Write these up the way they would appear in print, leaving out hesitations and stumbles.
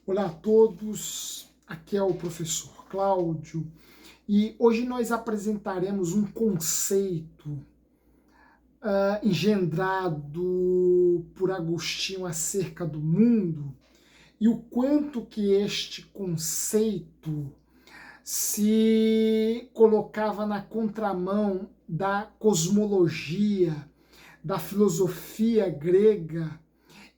Olá a todos, aqui é o professor Cláudio e hoje nós apresentaremos um conceito engendrado por Agostinho acerca do mundo e o quanto que este conceito se colocava na contramão da cosmologia, da filosofia grega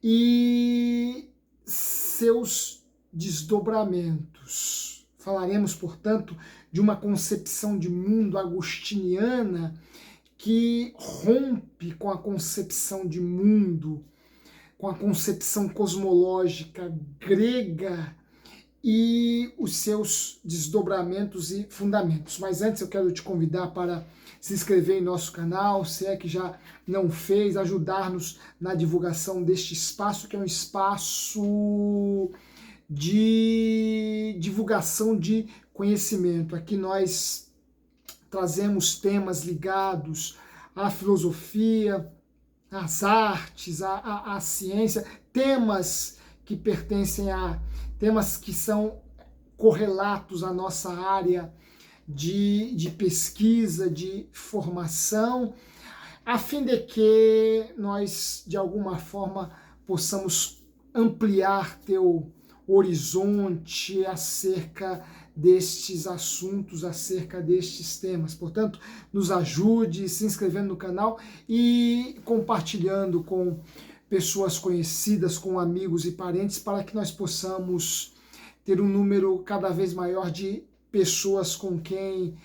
e seus desdobramentos. Falaremos, portanto, de uma concepção de mundo agostiniana que rompe com a concepção de mundo, com a concepção cosmológica grega e os seus desdobramentos e fundamentos. Mas antes eu quero te convidar para se inscrever em nosso canal, se é que já não fez, ajudar-nos na divulgação deste espaço, que é um espaço de divulgação de conhecimento. Aqui nós trazemos temas ligados à filosofia, às artes, à ciência, temas que pertencem a temas que são correlatos à nossa área de pesquisa, de formação, a fim de que nós, de alguma forma, possamos ampliar teu horizonte acerca destes assuntos, acerca destes temas. Portanto, nos ajude se inscrevendo no canal e compartilhando com pessoas conhecidas, com amigos e parentes, para que nós possamos ter um número cada vez maior de pessoas com quem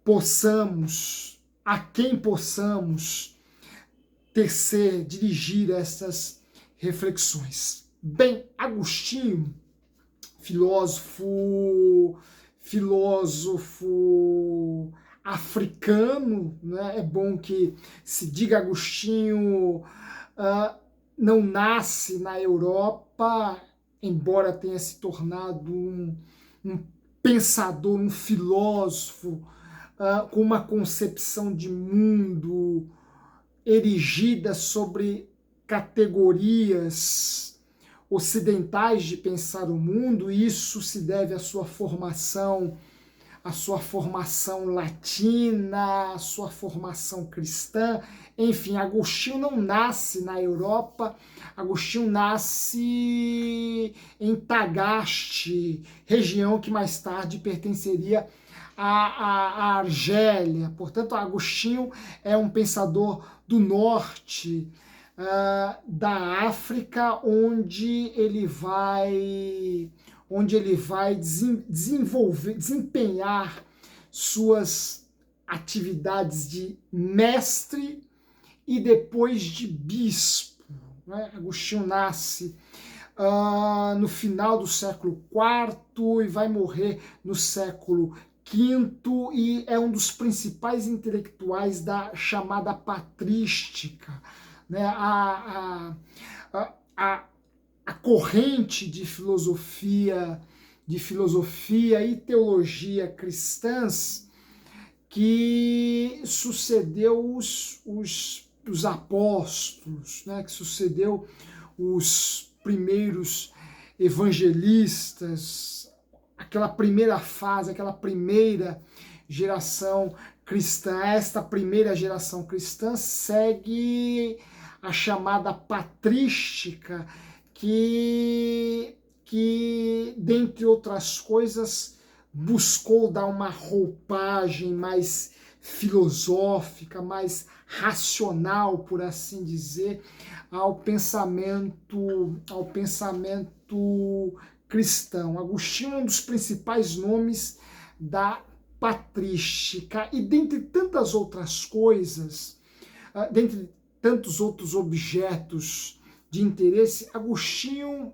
possamos, a quem possamos tecer, dirigir essas reflexões. Bem, Agostinho, filósofo africano, né? É bom que se diga Agostinho, não nasce na Europa, embora tenha se tornado um pensador, um filósofo, com uma concepção de mundo erigida sobre categorias ocidentais de pensar o mundo. Isso se deve à sua formação latina, à sua formação cristã. Enfim, Agostinho não nasce na Europa, Agostinho nasce em Tagaste, região que mais tarde pertenceria à Argélia. Portanto, Agostinho é um pensador do norte da África, onde ele vai desempenhar suas atividades de mestre e depois de bispo. Né? Agostinho nasce no final do século IV e vai morrer no século V, e é um dos principais intelectuais da chamada patrística, né? A corrente de filosofia e teologia cristãs que sucedeu os apóstolos, né? Que sucedeu os primeiros evangelistas, aquela primeira fase, aquela primeira geração cristã. Esta primeira geração cristã segue a chamada patrística, que dentre outras coisas, buscou dar uma roupagem mais filosófica, mais racional, por assim dizer, ao pensamento cristão. Agostinho é um dos principais nomes da patrística, e dentre tantas outras coisas, dentre tantos outros objetos de interesse, Agostinho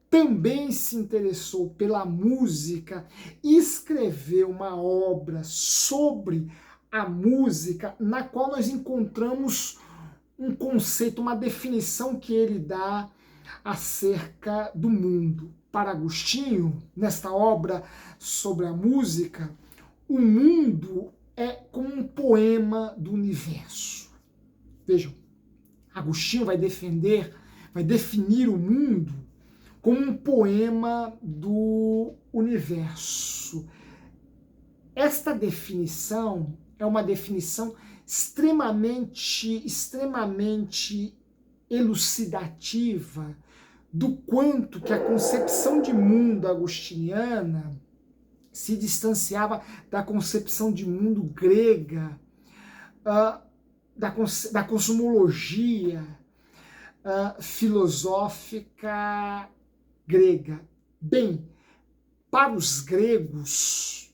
também se interessou pela música e escreveu uma obra sobre a música, na qual nós encontramos um conceito, uma definição que ele dá acerca do mundo. Para Agostinho, nesta obra sobre a música, o mundo é como um poema do universo. Vejam, Agostinho vai definir o mundo como um poema do universo. Esta definição é uma definição extremamente elucidativa do quanto que a concepção de mundo agostiniana se distanciava da concepção de mundo grega, da cosmologia filosófica grega. Bem, para os gregos,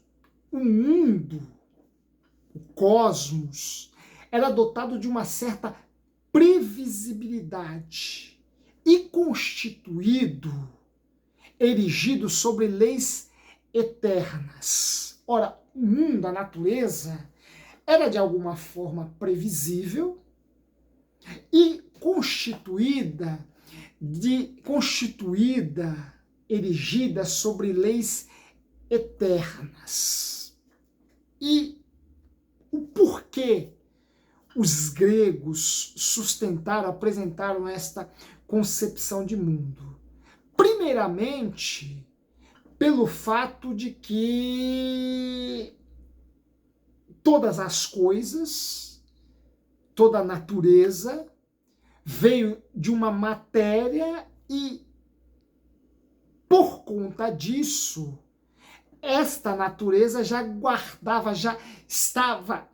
o mundo, o cosmos, era dotado de uma certa previsibilidade e constituído, erigido sobre leis eternas. Ora, o mundo, a natureza, era de alguma forma previsível e constituída, erigida sobre leis eternas. E o porquê os gregos apresentaram esta concepção de mundo? Primeiramente, pelo fato de que todas as coisas, toda a natureza veio de uma matéria e, por conta disso, esta natureza já guardava, já estava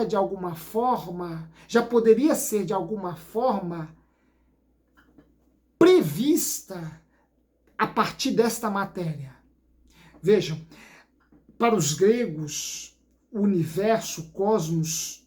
de alguma forma, já poderia ser de alguma forma prevista a partir desta matéria. Vejam, para os gregos, o universo, o cosmos,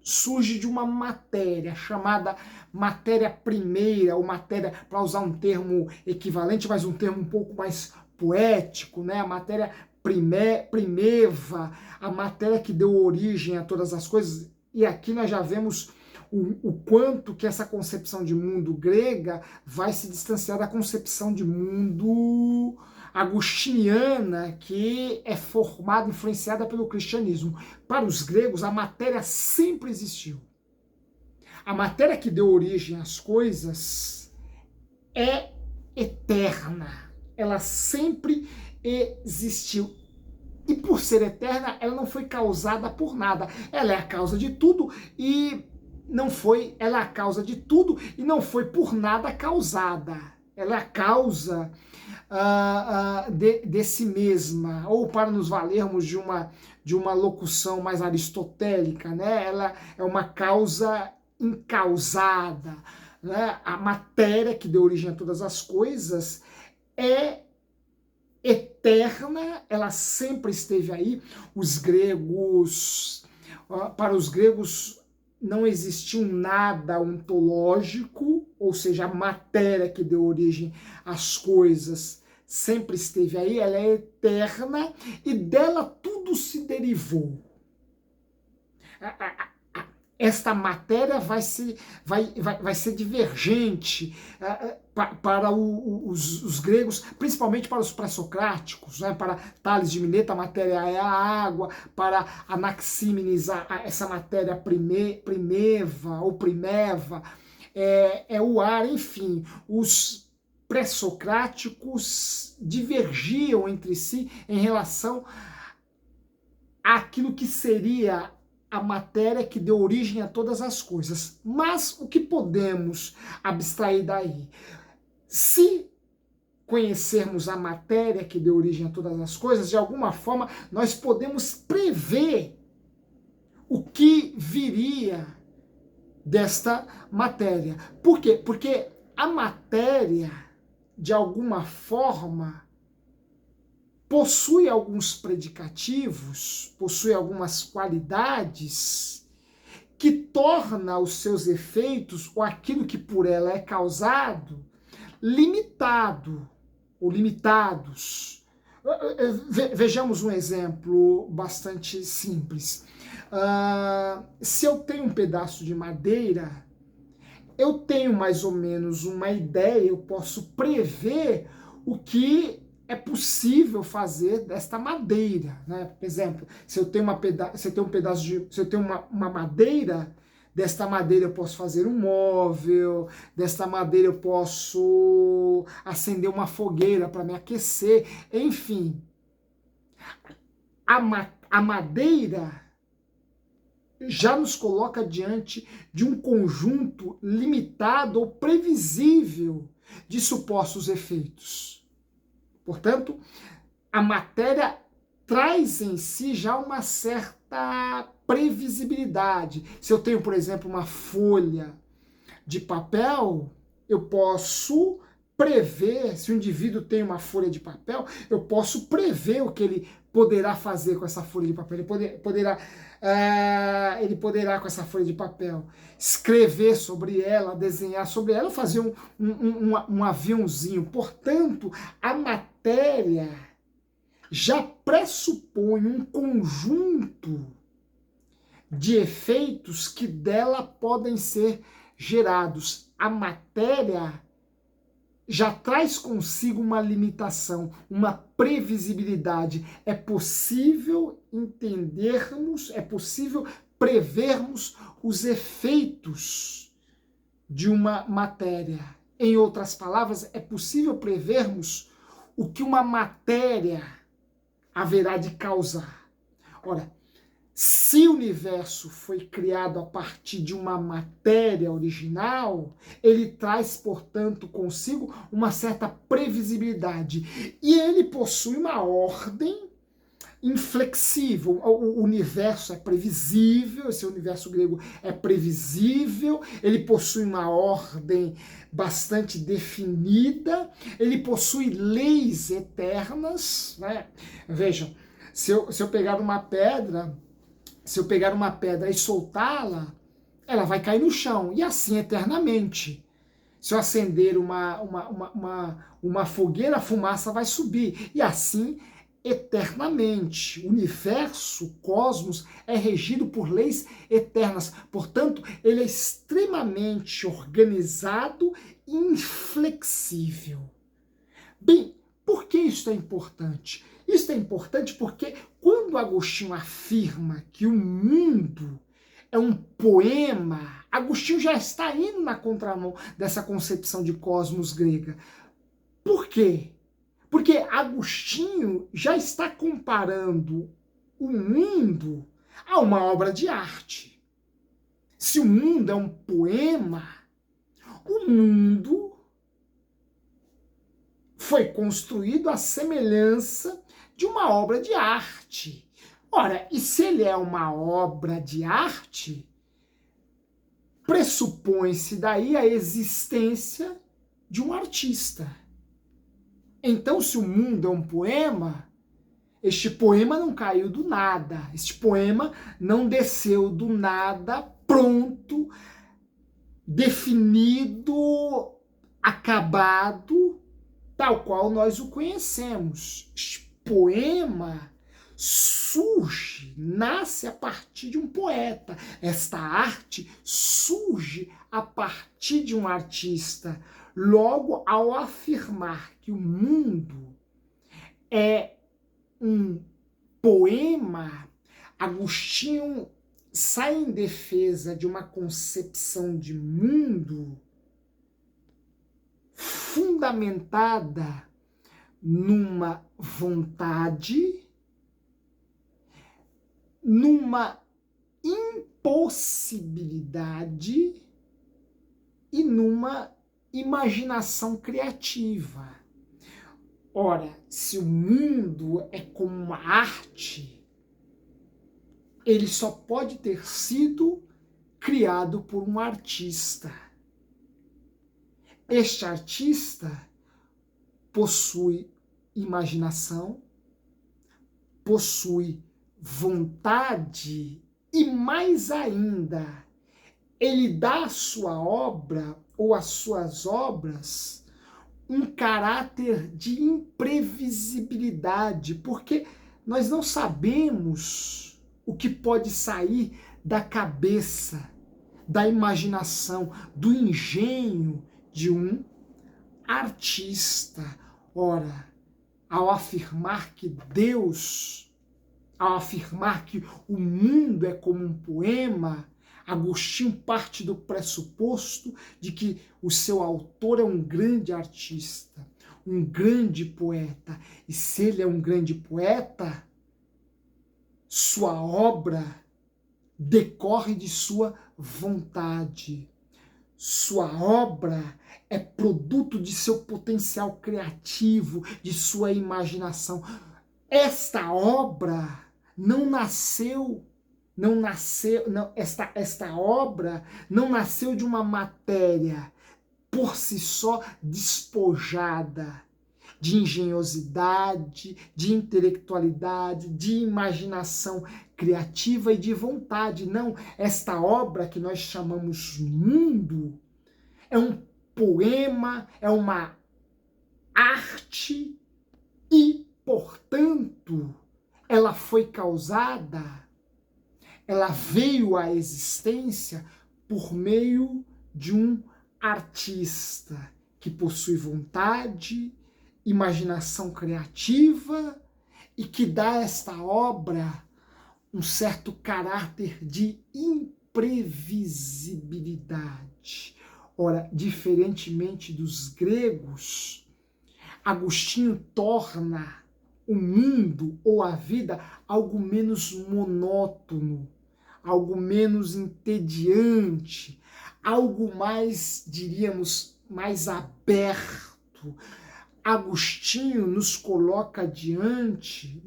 surge de uma matéria chamada matéria primeira, ou matéria, para usar um termo equivalente, mas um termo um pouco mais poético, né? A matéria primeva, a matéria que deu origem a todas as coisas. E aqui nós já vemos o quanto que essa concepção de mundo grega vai se distanciar da concepção de mundo agostiniana, que é formada, influenciada pelo cristianismo. Para os gregos, a matéria sempre existiu. A matéria que deu origem às coisas é eterna. Ela sempre existiu. E por ser eterna, ela não foi causada por nada. Ela é a causa de tudo e ela é a causa de tudo e não foi por nada causada. Ela é a causa de si mesma, ou para nos valermos de uma locução mais aristotélica, né? Ela é uma causa incausada, né? A matéria que deu origem a todas as coisas é eterna, ela sempre esteve aí. Para os gregos, não existiu nada ontológico, ou seja, a matéria que deu origem às coisas sempre esteve aí, ela é eterna e dela tudo se derivou. Esta matéria vai ser divergente para os gregos, principalmente para os pré-socráticos, né? Para Tales de Mileto, a matéria é a água, para Anaxímenes, essa matéria primeva ou primeva é o ar, enfim. Os pré-socráticos divergiam entre si em relação àquilo que seria a matéria que deu origem a todas as coisas. Mas o que podemos abstrair daí? Se conhecermos a matéria que deu origem a todas as coisas, de alguma forma nós podemos prever o que viria desta matéria. Por quê? Porque a matéria, de alguma forma, possui alguns predicativos, possui algumas qualidades que torna os seus efeitos, ou aquilo que por ela é causado, limitado ou limitados. Vejamos um exemplo bastante simples. Se eu tenho um pedaço de madeira, eu tenho mais ou menos uma ideia, eu posso prever o que é possível fazer desta madeira, né? Por exemplo, se eu tenho uma madeira, Desta madeira eu posso fazer um móvel, desta madeira eu posso acender uma fogueira para me aquecer, enfim. A madeira já nos coloca diante de um conjunto limitado ou previsível de supostos efeitos. Portanto, a matéria traz em si já uma certa previsibilidade. Se eu tenho, por exemplo, uma folha de papel, eu posso prever, se o indivíduo tem uma folha de papel, eu posso prever o que ele poderá fazer com essa folha de papel. Ele poderá com essa folha de papel escrever sobre ela, desenhar sobre ela, fazer um aviãozinho. Portanto, a matéria já pressupõe um conjunto de efeitos que dela podem ser gerados. A matéria já traz consigo uma limitação, uma previsibilidade. É possível entendermos, é possível prevermos os efeitos de uma matéria. Em outras palavras, é possível prevermos o que uma matéria haverá de causar. Ora, se o universo foi criado a partir de uma matéria original, ele traz, portanto, consigo uma certa previsibilidade. E ele possui uma ordem inflexível. O universo é previsível, esse universo grego é previsível, ele possui uma ordem bastante definida, ele possui leis eternas, né? Vejam, se eu pegar uma pedra e soltá-la, ela vai cair no chão, e assim eternamente. Se eu acender uma fogueira, a fumaça vai subir, e assim eternamente. O universo, o cosmos, é regido por leis eternas. Portanto, ele é extremamente organizado e inflexível. Bem, por que isso é importante? Isso é importante porque quando Agostinho afirma que o mundo é um poema, Agostinho já está indo na contramão dessa concepção de cosmos grega. Por quê? Porque Agostinho já está comparando o mundo a uma obra de arte. Se o mundo é um poema, o mundo foi construído à semelhança de uma obra de arte. Ora, e se ele é uma obra de arte, pressupõe-se daí a existência de um artista. Então, se o mundo é um poema, este poema não caiu do nada, este poema não desceu do nada, pronto, definido, acabado, tal qual nós o conhecemos. Este poema surge, nasce a partir de um poeta. Esta arte surge a partir de um artista. Logo, ao afirmar que o mundo é um poema, Agostinho sai em defesa de uma concepção de mundo fundamentada numa vontade, numa impossibilidade e numa imaginação criativa. Ora, se o mundo é como uma arte, ele só pode ter sido criado por um artista. Este artista possui imaginação, possui vontade e, mais ainda, ele dá à sua obra ou às suas obras um caráter de imprevisibilidade, porque nós não sabemos o que pode sair da cabeça, da imaginação, do engenho de um artista. Ora, ao afirmar que ao afirmar que o mundo é como um poema, Agostinho parte do pressuposto de que o seu autor é um grande artista, um grande poeta. E se ele é um grande poeta, sua obra decorre de sua vontade. Sua obra é produto de seu potencial criativo, de sua imaginação. Esta obra esta obra não nasceu de uma matéria por si só despojada de engenhosidade, de intelectualidade, de imaginação criativa e de vontade. Não, esta obra que nós chamamos mundo é um poema, é uma arte e, portanto, ela foi causada, ela veio à existência por meio de um artista que possui vontade, imaginação criativa e que dá a esta obra um certo caráter de imprevisibilidade. Ora, diferentemente dos gregos, Agostinho torna o mundo ou a vida algo menos monótono, algo menos entediante, algo mais, diríamos, mais aberto. Agostinho nos coloca diante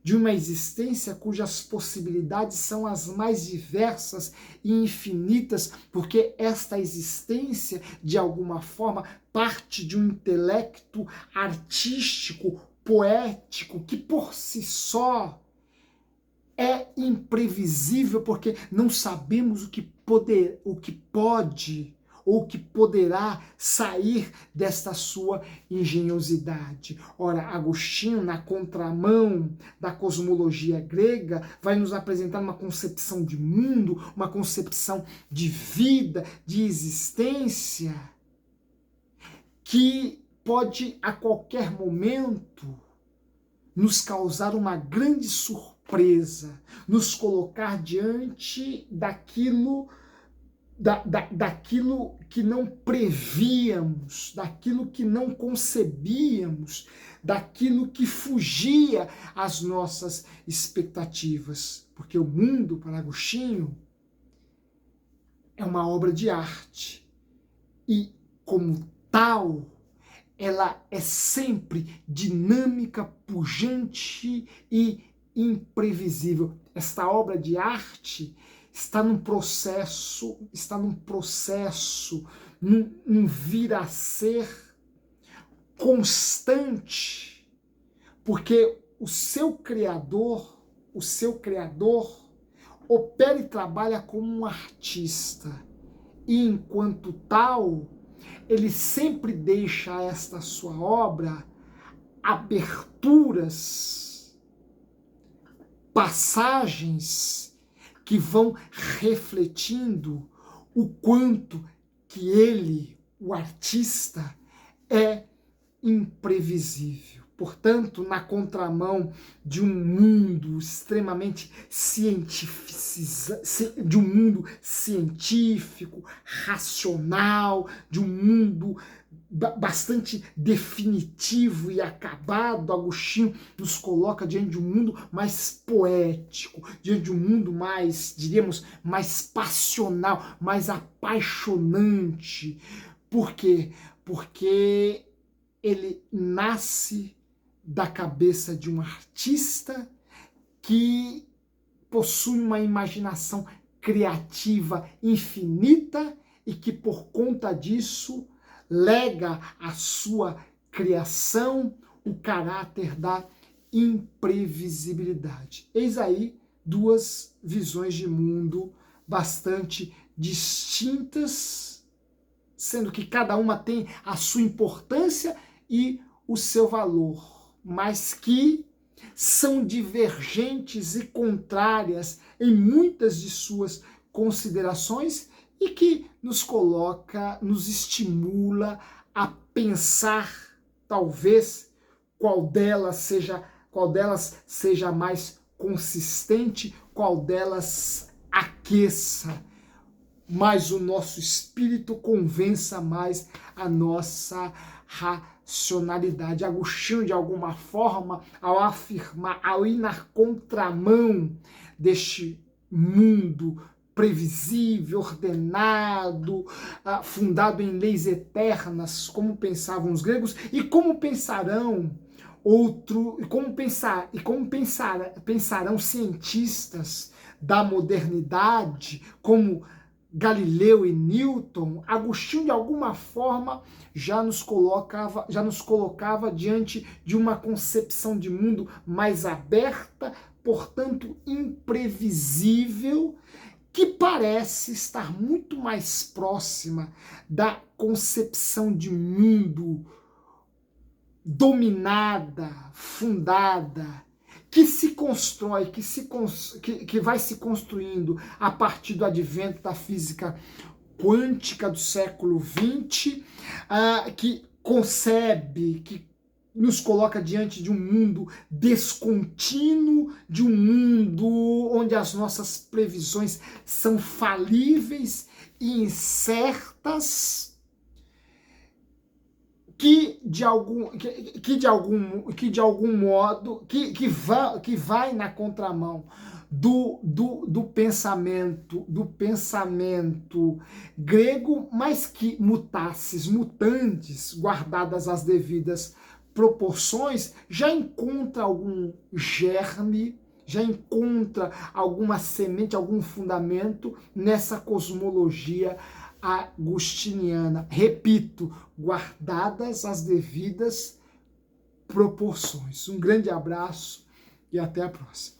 de uma existência cujas possibilidades são as mais diversas e infinitas, porque esta existência, de alguma forma, parte de um intelecto artístico, poético, que por si só é imprevisível, porque não sabemos o que pode ou que poderá sair desta sua engenhosidade. Ora, Agostinho, na contramão da cosmologia grega, vai nos apresentar uma concepção de mundo, uma concepção de vida, de existência, que pode a qualquer momento nos causar uma grande surpresa, nos colocar diante daquilo que não prevíamos, daquilo que não concebíamos, daquilo que fugia às nossas expectativas. Porque o mundo, para Agostinho, é uma obra de arte. E, como tal, ela é sempre dinâmica, pujante e imprevisível. Esta obra de arte está num processo, num vir a ser constante, porque o seu criador opera e trabalha como um artista, e enquanto tal, ele sempre deixa esta sua obra aberturas, passagens que vão refletindo o quanto que ele, o artista, é imprevisível. Portanto, na contramão de um mundo extremamente de um mundo científico, racional, de um mundo bastante definitivo e acabado, Agostinho nos coloca diante de um mundo mais poético, diante de um mundo mais, diríamos, mais passional, mais apaixonante. Por quê? Porque ele nasce da cabeça de um artista que possui uma imaginação criativa infinita e que, por conta disso, lega à sua criação o caráter da imprevisibilidade. Eis aí duas visões de mundo bastante distintas, sendo que cada uma tem a sua importância e o seu valor, mas que são divergentes e contrárias em muitas de suas considerações e que nos coloca, nos estimula a pensar, talvez, qual delas seja mais consistente, qual delas aqueça mais o nosso espírito, convença mais a nossa racionalidade. Agostinho, de alguma forma, ao afirmar, ao ir na contramão deste mundo previsível, ordenado, fundado em leis eternas, como pensavam os gregos e como pensarão pensarão cientistas da modernidade, como Galileu e Newton. Agostinho, de alguma forma, já nos colocava diante de uma concepção de mundo mais aberta, portanto imprevisível, que parece estar muito mais próxima da concepção de mundo dominada, fundada, que se constrói, que vai se construindo a partir do advento da física quântica do século XX, que concebe, que nos coloca diante de um mundo descontínuo, de um mundo onde as nossas previsões são falíveis e incertas, que de algum modo vai na contramão do pensamento grego, mas que mutantes, guardadas as devidas proporções, já encontra algum germe, já encontra alguma semente, algum fundamento nessa cosmologia agostiniana. Repito, guardadas as devidas proporções. Um grande abraço e até a próxima.